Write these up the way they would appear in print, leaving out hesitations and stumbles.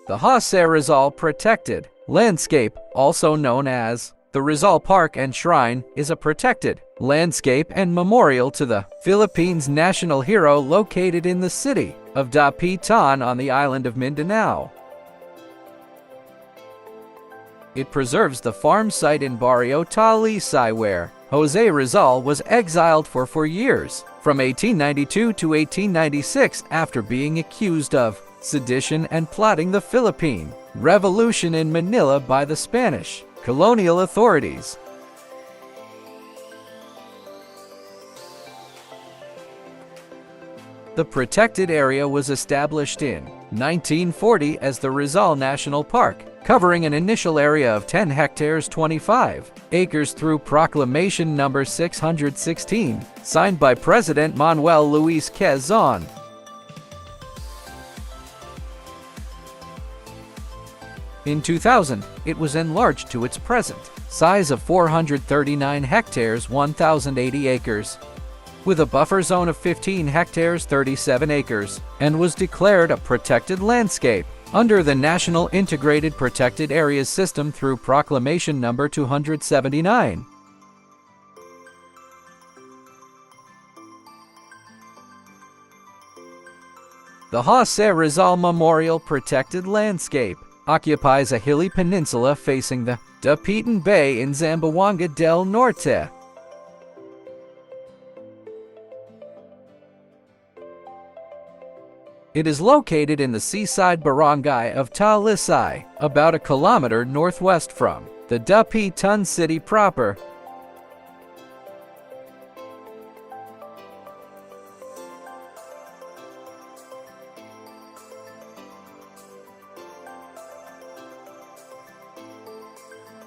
The Casa Rizal Protected Landscape, also known as the Rizal Park and Shrine, is a protected landscape and memorial to the Philippines' national hero located in the city of Dapitan on the island of Mindanao. It preserves the farm site in Barrio Talisay where Jose Rizal was exiled for 4 years, from 1892 to 1896, after being accused of sedition and plotting the Philippine Revolution in Manila by the Spanish colonial authorities. The protected area was established in 1940 as the Rizal National Park, covering an initial area of 10 hectares 25 acres through Proclamation No. 616, signed by President Manuel Luis Quezon. In 2000, it was enlarged to its present size of 439 hectares 1,080 acres, with a buffer zone of 15 hectares 37 acres, and was declared a protected landscape under the National Integrated Protected Areas System through Proclamation No. 279. The Jose Rizal Memorial Protected Landscape occupies a hilly peninsula facing the Dapitan Bay in Zamboanga del Norte. It is located in the seaside barangay of Talisay, about a kilometer northwest from the Dapitan city proper.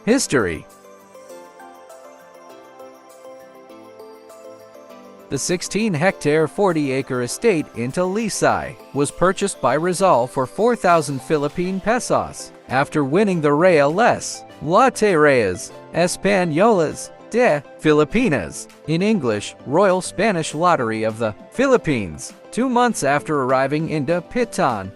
History. The 16-hectare 40-acre estate in Talisay was purchased by Rizal for 4,000 Philippine pesos after winning the Reales Loterías Españolas de Filipinas, in English, Royal Spanish Lottery of the Philippines, 2 months after arriving in Dapitan.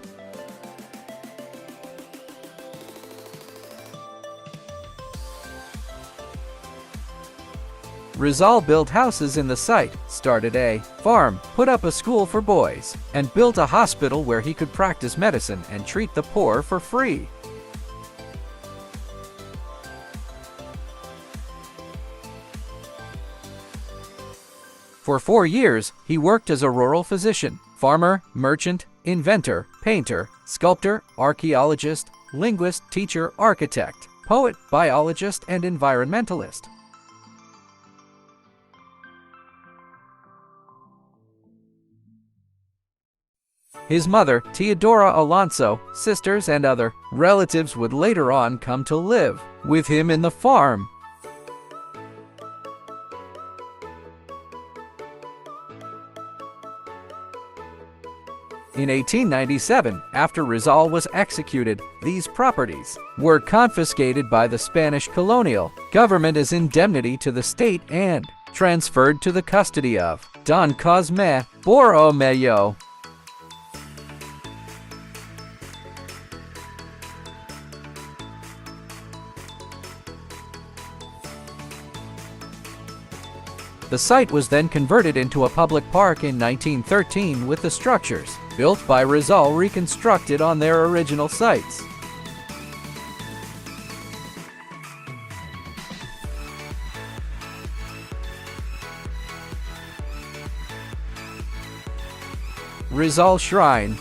Rizal built houses in the site, started a farm, put up a school for boys, and built a hospital where he could practice medicine and treat the poor for free. For 4 years, he worked as a rural physician, farmer, merchant, inventor, painter, sculptor, archaeologist, linguist, teacher, architect, poet, biologist, and environmentalist. His mother, Teodora Alonso, sisters, and other relatives would later on come to live with him in the farm. In 1897, after Rizal was executed, these properties were confiscated by the Spanish colonial government as indemnity to the state and transferred to the custody of Don Cosme Borromeo. The site was then converted into a public park in 1913 with the structures built by Rizal reconstructed on their original sites. Rizal Shrine.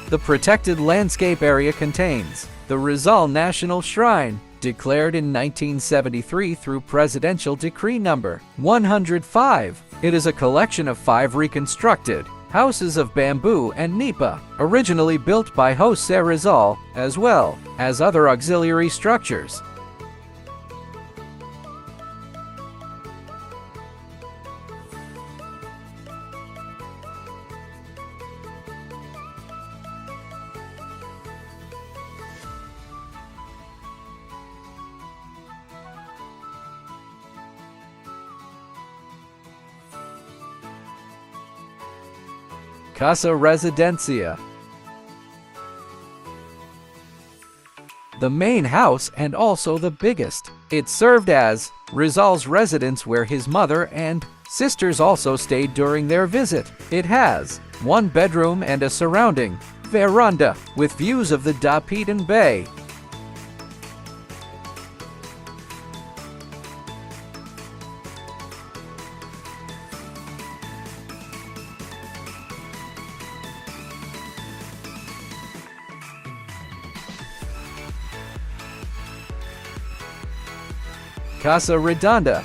The protected landscape area contains the Rizal National Shrine, declared in 1973 through Presidential Decree No. 105. It is a collection of 5 reconstructed houses of bamboo and nipa, originally built by Jose Rizal, as well as other auxiliary structures. Casa Residencia. The main house and also the biggest. It served as Rizal's residence where his mother and sisters also stayed during their visit. It has one bedroom and a surrounding veranda with views of the Dapitan Bay. Casa Redonda.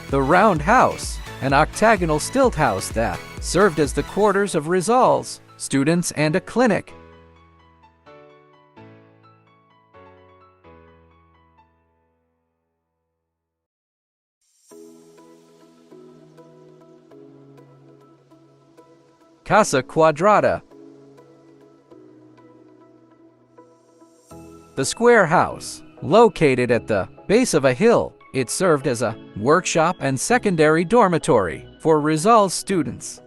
The round house, an octagonal stilt house that served as the quarters of Rizal's students and a clinic. Casa Cuadrada. The square house, located at the base of a hill, it served as a workshop and secondary dormitory for Rizal's students.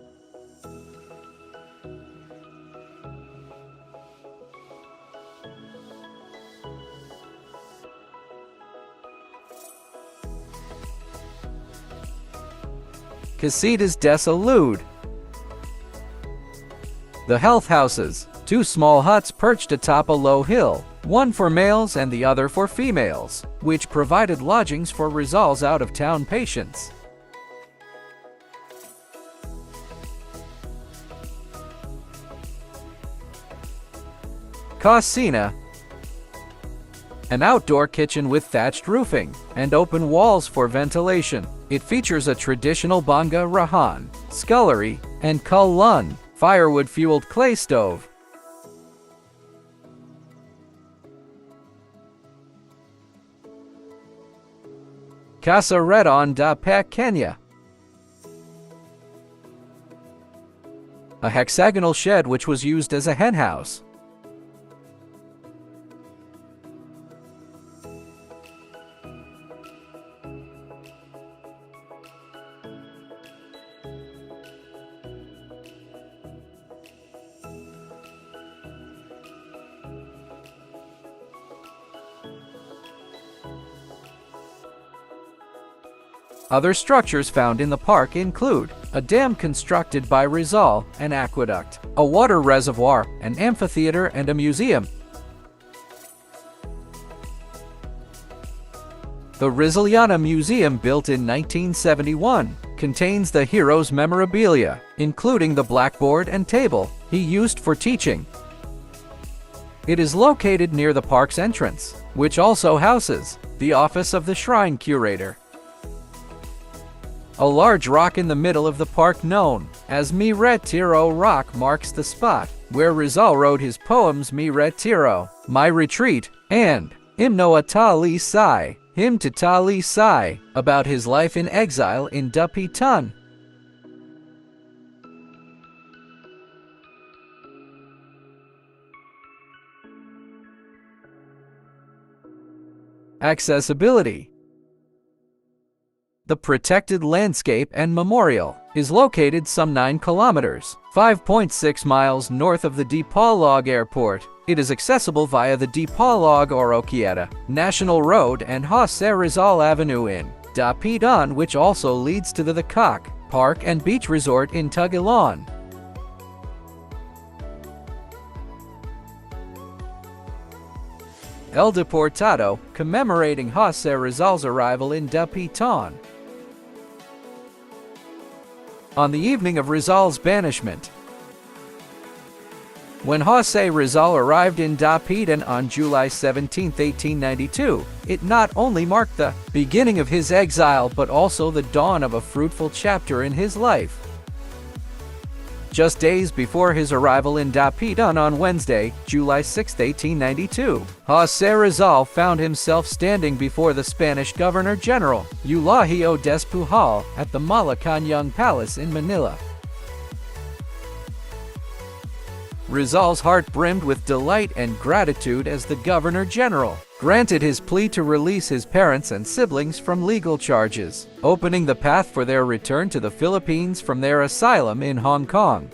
Casitas de Salud. The health houses, two small huts perched atop a low hill, one for males and the other for females, which provided lodgings for Rizal's out-of-town patients. Cocina. An outdoor kitchen with thatched roofing and open walls for ventilation. It features a traditional banga rahan, scullery, and kulun, firewood-fueled clay stove. Casa Redonda, Kenya. A hexagonal shed which was used as a henhouse. Other structures found in the park include a dam constructed by Rizal, an aqueduct, a water reservoir, an amphitheater, and a museum. The Rizaliana Museum, built in 1971, contains the hero's memorabilia, including the blackboard and table he used for teaching. It is located near the park's entrance, which also houses the office of the shrine curator. A large rock in the middle of the park known as Retiro Rock marks the spot where Rizal wrote his poems Mi Retiro, My Retreat, and Himno a Tali Sai, Hymn to Tali Sai, about his life in exile in Dapitan. Accessibility. The protected landscape and memorial is located some 9 kilometers, 5.6 miles north of the Dipolog Airport. It is accessible via the Dipolog Oroquieta National Road and Jose Rizal Avenue in Dapitan, which also leads to the Cock Park and Beach Resort in Tagilon. El Deportado, commemorating Jose Rizal's arrival in Dapitan. On the evening of Rizal's banishment, when Jose Rizal arrived in Dapitan on July 17, 1892, it not only marked the beginning of his exile but also the dawn of a fruitful chapter in his life. Just days before his arrival in Dapitan on Wednesday, July 6, 1892, Jose Rizal found himself standing before the Spanish Governor-General, Eulogio Despujol, at the Malacañang Palace in Manila. Rizal's heart brimmed with delight and gratitude as the Governor-General granted his plea to release his parents and siblings from legal charges, opening the path for their return to the Philippines from their asylum in Hong Kong.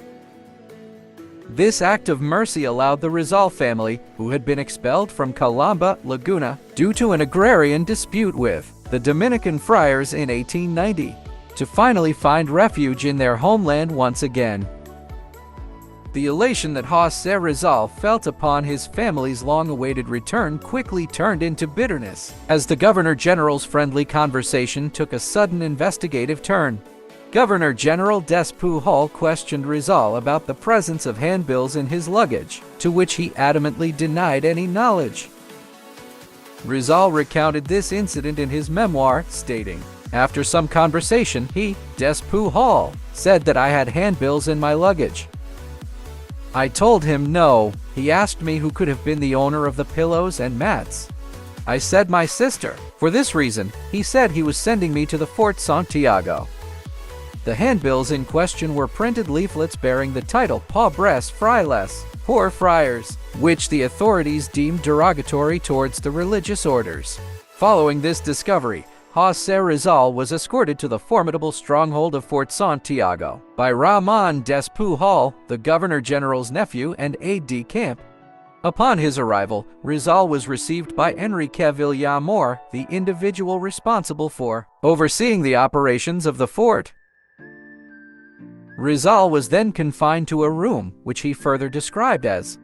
This act of mercy allowed the Rizal family, who had been expelled from Calamba, Laguna, due to an agrarian dispute with the Dominican friars in 1890, to finally find refuge in their homeland once again. The elation that José Rizal felt upon his family's long-awaited return quickly turned into bitterness, as the Governor-General's friendly conversation took a sudden investigative turn. Governor-General Des Pujol questioned Rizal about the presence of handbills in his luggage, to which he adamantly denied any knowledge. Rizal recounted this incident in his memoir, stating, "After some conversation, he, Des Pujol, said that I had handbills in my luggage. I told him no. He asked me who could have been the owner of the pillows and mats. I said my sister. For this reason, he said he was sending me to the Fort Santiago." The handbills in question were printed leaflets bearing the title Pobres Frailes, Poor Friars, which the authorities deemed derogatory towards the religious orders. Following this discovery, José Rizal was escorted to the formidable stronghold of Fort Santiago by Ramon Des Pujol, the Governor-General's nephew and aide-de-camp. Upon his arrival, Rizal was received by Enrique Villamor, the individual responsible for overseeing the operations of the fort. Rizal was then confined to a room, which he further described as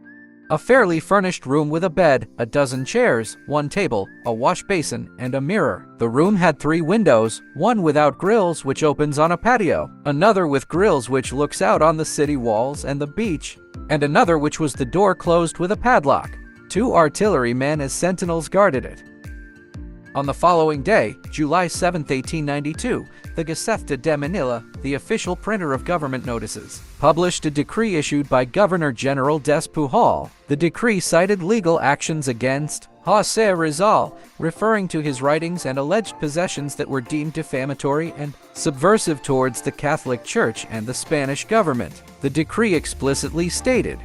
a fairly furnished room with a bed, a dozen chairs, one table, a wash basin, and a mirror. The room had 3 windows, one without grills which opens on a patio, another with grills which looks out on the city walls and the beach, and another which was the door closed with a padlock. 2 artillerymen as sentinels guarded it. On the following day, July 7, 1892, the Gaceta de Manila, the official printer of government notices, published a decree issued by Governor-General Des Pujol. The decree cited legal actions against José Rizal, referring to his writings and alleged possessions that were deemed defamatory and subversive towards the Catholic Church and the Spanish government. The decree explicitly stated,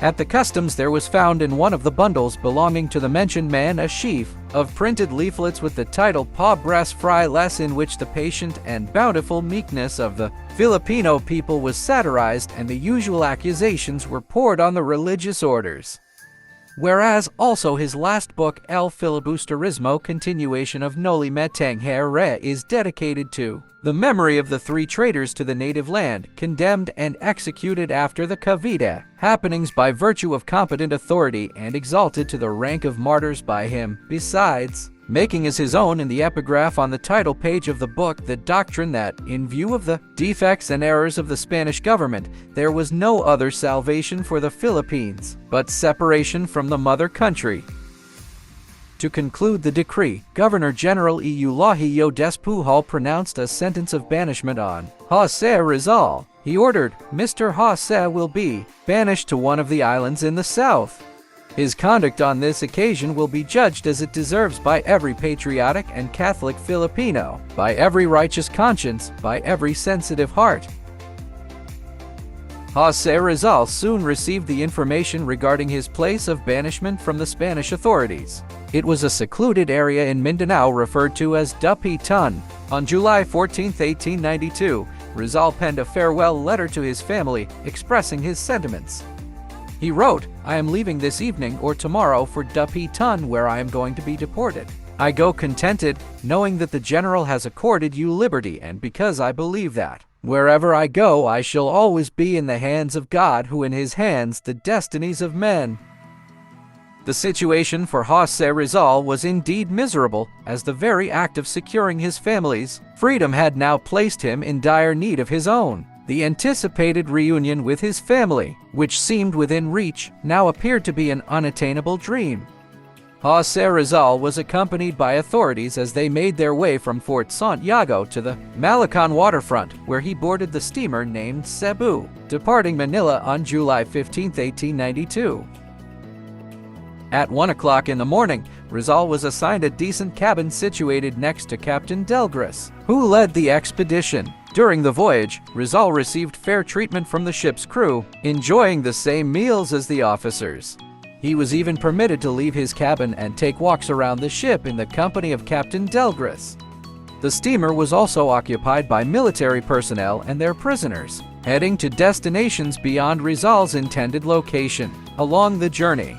"At the customs there was found in one of the bundles belonging to the mentioned man a sheaf of printed leaflets with the title Pobres Frailes, in which the patient and bountiful meekness of the Filipino people was satirized and the usual accusations were poured on the religious orders." Whereas also his last book, El Filibusterismo, continuation of Noli Me Tangere, is dedicated to the memory of the 3 traitors to the native land, condemned and executed after the Cavite happenings by virtue of competent authority and exalted to the rank of martyrs by him, besides making as his own in the epigraph on the title page of the book the doctrine that, in view of the defects and errors of the Spanish government, there was no other salvation for the Philippines but separation from the mother country. To conclude the decree, Governor-General Eulogio Des Pujol pronounced a sentence of banishment on José Rizal. He ordered, "Mr. José will be banished to one of the islands in the south. His conduct on this occasion will be judged as it deserves by every patriotic and Catholic Filipino, by every righteous conscience, by every sensitive heart." José Rizal soon received the information regarding his place of banishment from the Spanish authorities. It was a secluded area in Mindanao referred to as Dapitan. On July 14, 1892, Rizal penned a farewell letter to his family expressing his sentiments. He wrote, "I am leaving this evening or tomorrow for Dapitan, where I am going to be deported. I go contented, knowing that the General has accorded you liberty, and because I believe that, wherever I go, I shall always be in the hands of God, who in his hands the destinies of men." The situation for José Rizal was indeed miserable, as the very act of securing his family's freedom had now placed him in dire need of his own. The anticipated reunion with his family, which seemed within reach, now appeared to be an unattainable dream. José Rizal was accompanied by authorities as they made their way from Fort Santiago to the Malacon waterfront, where he boarded the steamer named Cebu, departing Manila on July 15, 1892. At 1 o'clock in the morning, Rizal was assigned a decent cabin situated next to Captain Delgras, who led the expedition. During the voyage, Rizal received fair treatment from the ship's crew, enjoying the same meals as the officers. He was even permitted to leave his cabin and take walks around the ship in the company of Captain Delgres. The steamer was also occupied by military personnel and their prisoners, heading to destinations beyond Rizal's intended location. Along the journey,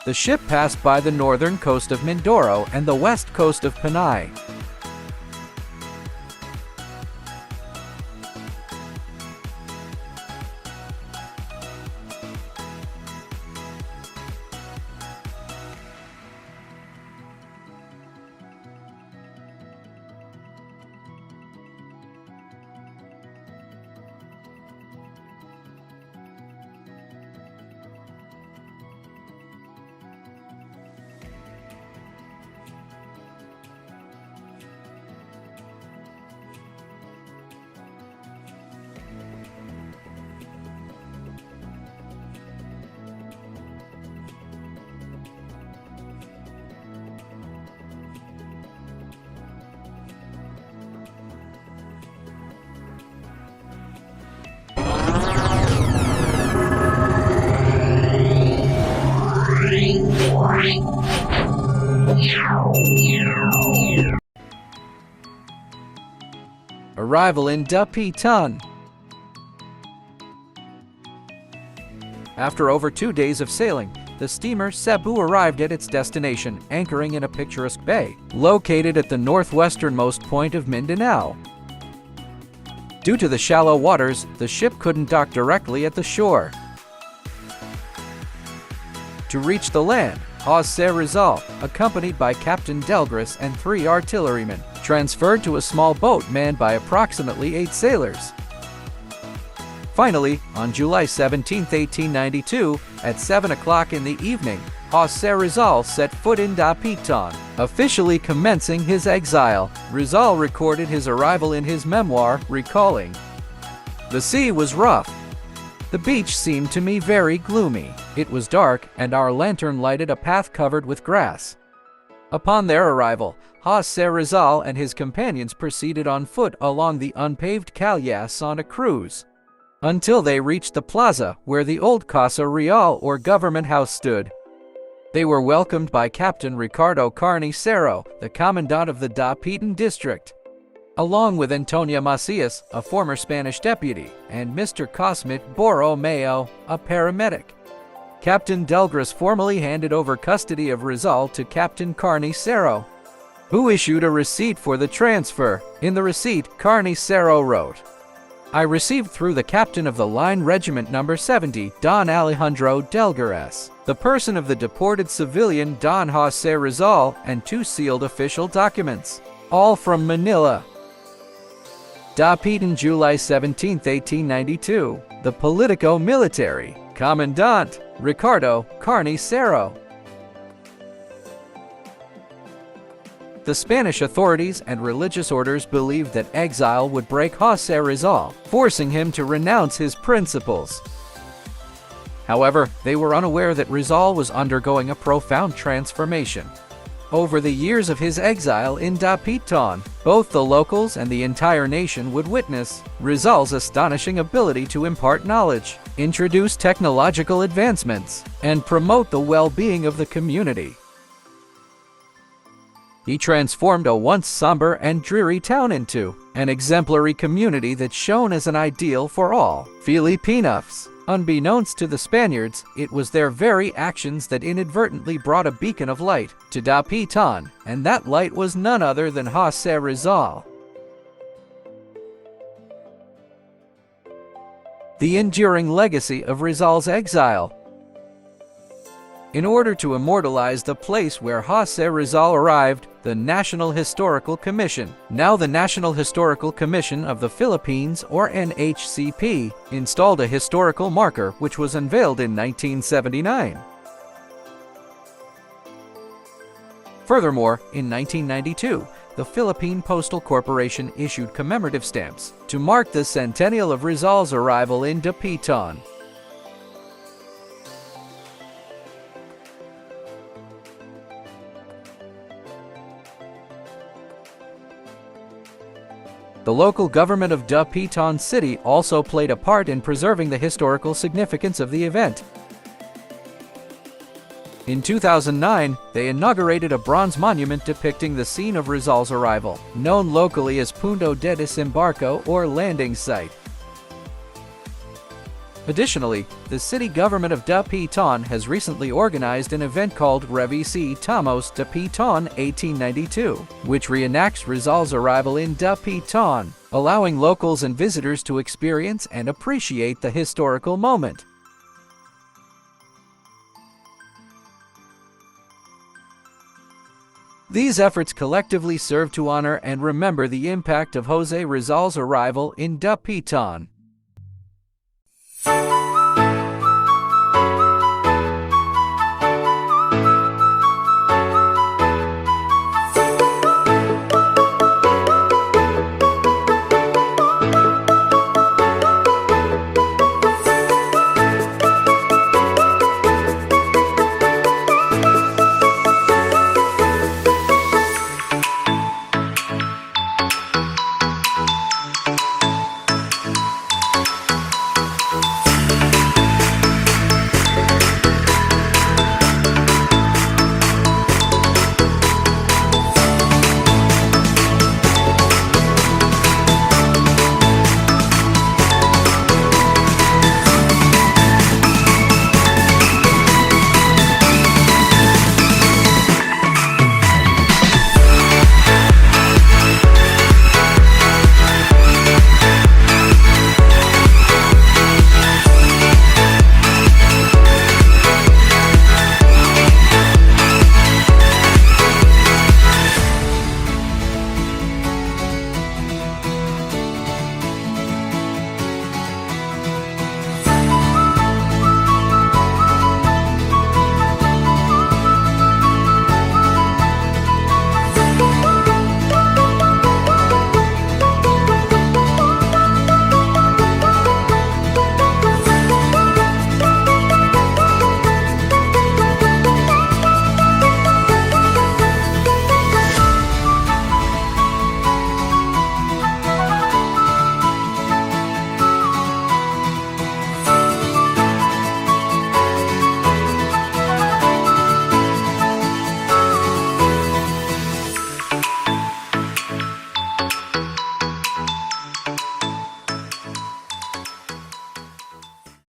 the ship passed by the northern coast of Mindoro and the west coast of Panay. Arrival in Dapitan. After over 2 days of sailing, the steamer Cebu arrived at its destination, anchoring in a picturesque bay, located at the northwesternmost point of Mindanao. Due to the shallow waters, the ship couldn't dock directly at the shore. To reach the land, Jose Rizal, accompanied by Captain Delgres and 3 artillerymen, transferred to a small boat manned by approximately 8 sailors. Finally, on July 17, 1892, at 7 o'clock in the evening, Jose Rizal set foot in Dapitan, officially commencing his exile. Rizal recorded his arrival in his memoir, recalling, "The sea was rough. The beach seemed to me very gloomy. It was dark, and our lantern lighted a path covered with grass." Upon their arrival, Jose Rizal and his companions proceeded on foot along the unpaved calles on a cruise, until they reached the plaza where the old Casa Real or government house stood. They were welcomed by Captain Ricardo Carnicero, the commandant of the Dapitan district, along with Antonia Macias, a former Spanish deputy, and Mr. Cosmit Borromeo, a paramedic. Captain Delgres formally handed over custody of Rizal to Captain Carnicero, who issued a receipt for the transfer. In the receipt, Carnicero wrote, "I received through the captain of the line regiment number 70, Don Alejandro Delgres, the person of the deported civilian Don Jose Rizal, and 2 sealed official documents, all from Manila." Dapitan, July 17, 1892. The Politico-Military Commandant, Ricardo Carnicero. The Spanish authorities and religious orders believed that exile would break Jose Rizal, forcing him to renounce his principles. However, they were unaware that Rizal was undergoing a profound transformation. Over the years of his exile in Dapitan, both the locals and the entire nation would witness Rizal's astonishing ability to impart knowledge, introduce technological advancements, and promote the well-being of the community. He transformed a once somber and dreary town into an exemplary community that shone as an ideal for all Filipinos. Unbeknownst to the Spaniards, it was their very actions that inadvertently brought a beacon of light to Dapitan, and that light was none other than Jose Rizal. The enduring legacy of Rizal's exile. In order to immortalize the place where Jose Rizal arrived, the National Historical Commission, now the National Historical Commission of the Philippines or NHCP, installed a historical marker which was unveiled in 1979. Furthermore, in 1992, the Philippine Postal Corporation issued commemorative stamps to mark the centennial of Rizal's arrival in Dapitan. The local government of Dapitan City also played a part in preserving the historical significance of the event. In 2009, they inaugurated a bronze monument depicting the scene of Rizal's arrival, known locally as Punto de Desembarco or landing site. Additionally, the city government of Dapitan has recently organized an event called Revisitamos Dapitan 1892, which reenacts Rizal's arrival in Dapitan, allowing locals and visitors to experience and appreciate the historical moment. These efforts collectively serve to honor and remember the impact of José Rizal's arrival in Dapitan.